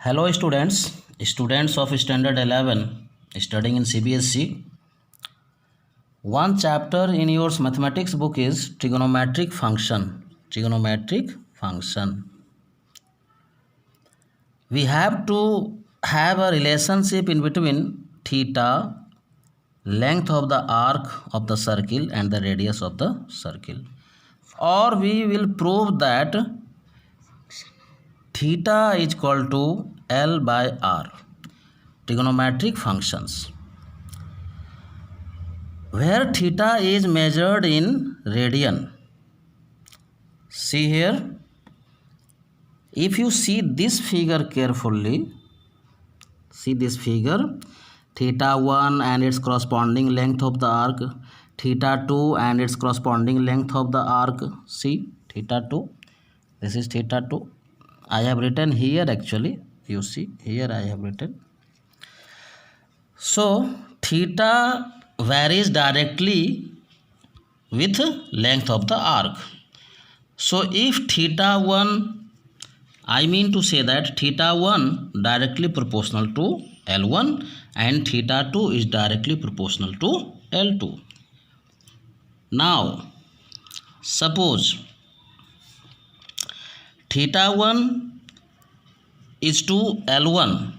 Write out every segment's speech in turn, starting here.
Hello students of standard 11 studying in CBSE. One chapter in your mathematics book is trigonometric function. Trigonometric function. We have to have a relationship in between theta, length of the arc of the circle and the radius of the circle. Or we will prove that theta is equal to L by R. Trigonometric functions, where theta is measured in radian. See here, if you see this figure carefully, see this figure, theta 1 and its corresponding length of the arc, theta 2 and its corresponding length of the arc. See theta 2, this is theta 2. I have written here, actually you see here I have written. So theta varies directly with length of the arc. So if theta 1, I mean to say that theta 1 directly proportional to L1 and theta 2 is directly proportional to L2. Now suppose theta 1 is to L1.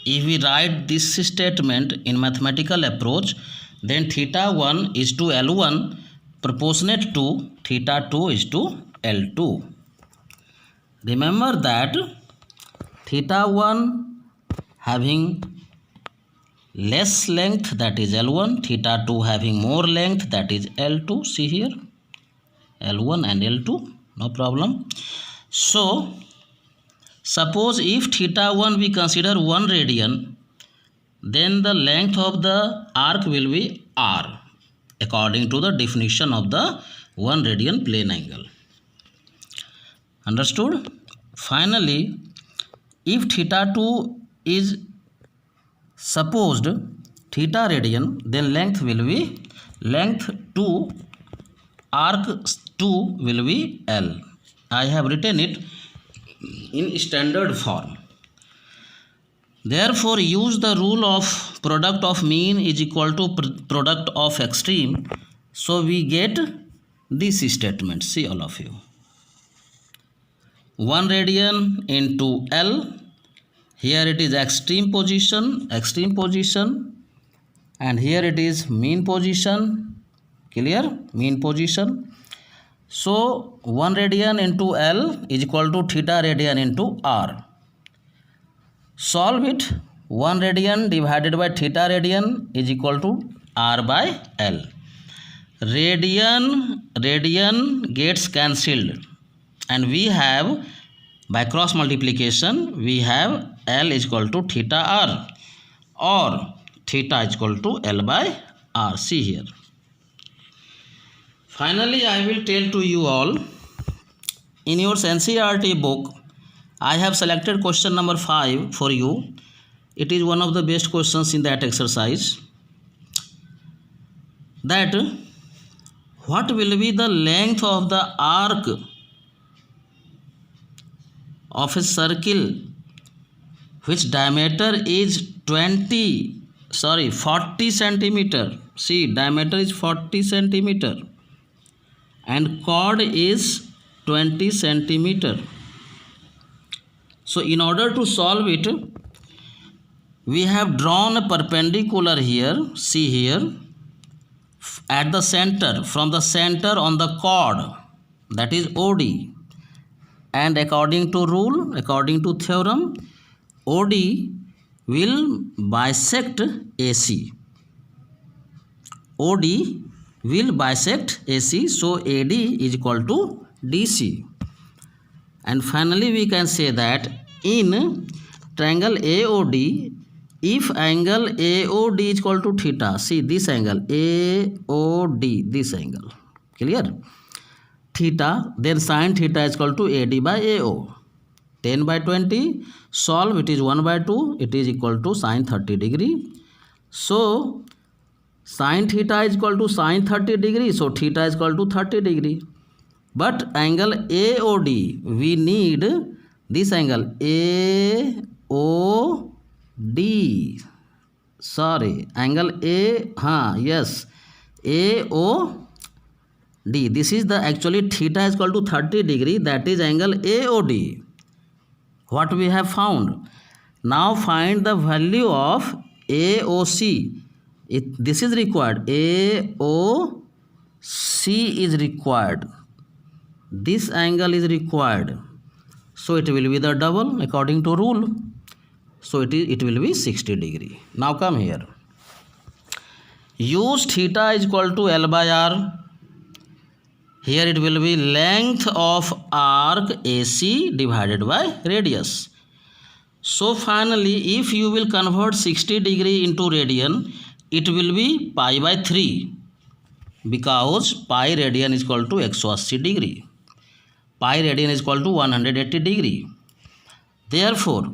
If we write this statement in mathematical approach, then theta 1 is to L1 proportionate to theta 2 is to L2. Remember that theta 1 having less length, that is L1, theta 2 having more length, that is L2. See here, L1 and L2, no problem. So suppose if theta 1 we consider 1 radian, then the length of the arc will be R according to the definition of the 1 radian plane angle. Understood? Finally, if theta 2 is supposed theta radian, then length will be length 2, arc 2 will be L. I have written it in standard form. Therefore, use the rule of product of mean is equal to product of extreme. So we get this statement. See all of you. 1 radian into L. Here it is extreme position, and here it is mean position. Clear? Mean position. So 1 radian into L is equal to theta radian into R. Solve it. 1 radian divided by theta radian is equal to R by L. Radian gets cancelled, and we have, by cross multiplication, we have L is equal to theta R, or theta is equal to L by R. See here. Finally, I will tell to you all, in your NCERT book, I have selected question number 5 for you. It is one of the best questions in that exercise. That what will be the length of the arc of a circle which diameter is 40 centimeter. See, diameter is 40 centimeter and chord is 20 centimeter. So in order to solve it, we have drawn a perpendicular here. See here, at the center, from the center on the chord, that is OD, and according to rule, according to theorem, OD will bisect AC. OD will bisect AC, so AD is equal to DC. And finally we can say that in triangle AOD, if angle AOD is equal to theta, see this angle AOD, this angle, clear, theta, then sin theta is equal to AD by AO. 10 by 20, solve, it is 1 by 2, it is equal to sin 30 degree. So sin theta is equal to sin 30 degree, so theta is equal to 30 degree. But angle AOD, we need this angle AOD D. Sorry, angle A. Yes, AOD. This is the actually theta is equal to 30 degree. That is angle AOD. What we have found. Now find the value of AOC. This is required. AOC is required. This angle is required. So it will be the double according to rule. So it will be 60 degree. Now come here. Use theta is equal to L by R. Here it will be length of arc AC divided by radius. So finally, if you will convert 60 degree into radian, it will be pi by 3, because pi radian is equal to 180 degree. Pi radian is equal to 180 degree. Therefore,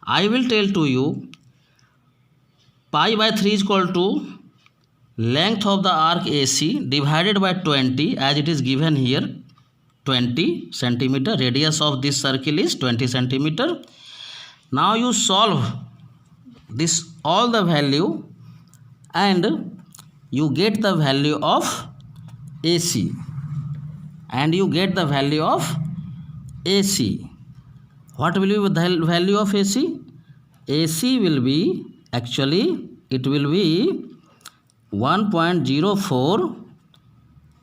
I will tell to you pi by 3 is equal to length of the arc AC divided by 20, as it is given here, 20 centimeter. Radius of this circle is 20 centimeter. Now you solve this all the value and you get the value of AC, and you get the value of AC. What will be the value of AC? AC will be actually, it will be 1.04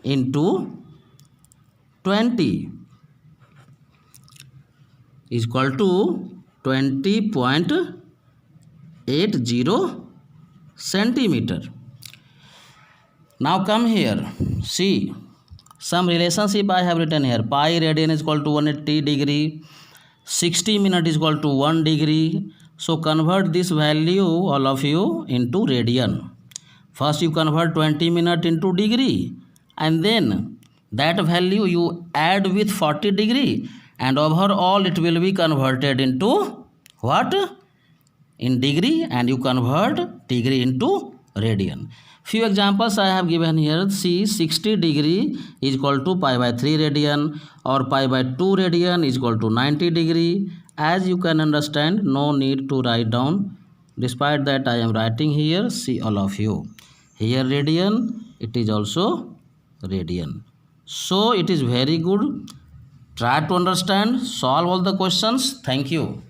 into 20 is equal to 20.80 centimeter. Now come here, see some relationship I have written here. Pi radian is equal to 180 degree, 60 minute is equal to 1 degree. So convert this value, all of you, into radian. First you convert 20 minute into degree, and then that value you add with 40 degree, and overall it will be converted into what? In degree, and you convert degree into radian. Few examples I have given here. See, 60 degree is equal to pi by 3 radian, or pi by 2 radian is equal to 90 degree. As you can understand, no need to write down. Despite that, I am writing here. See, all of you. Here radian, it is also radian. So it is very good. Try to understand, solve all the questions. Thank you.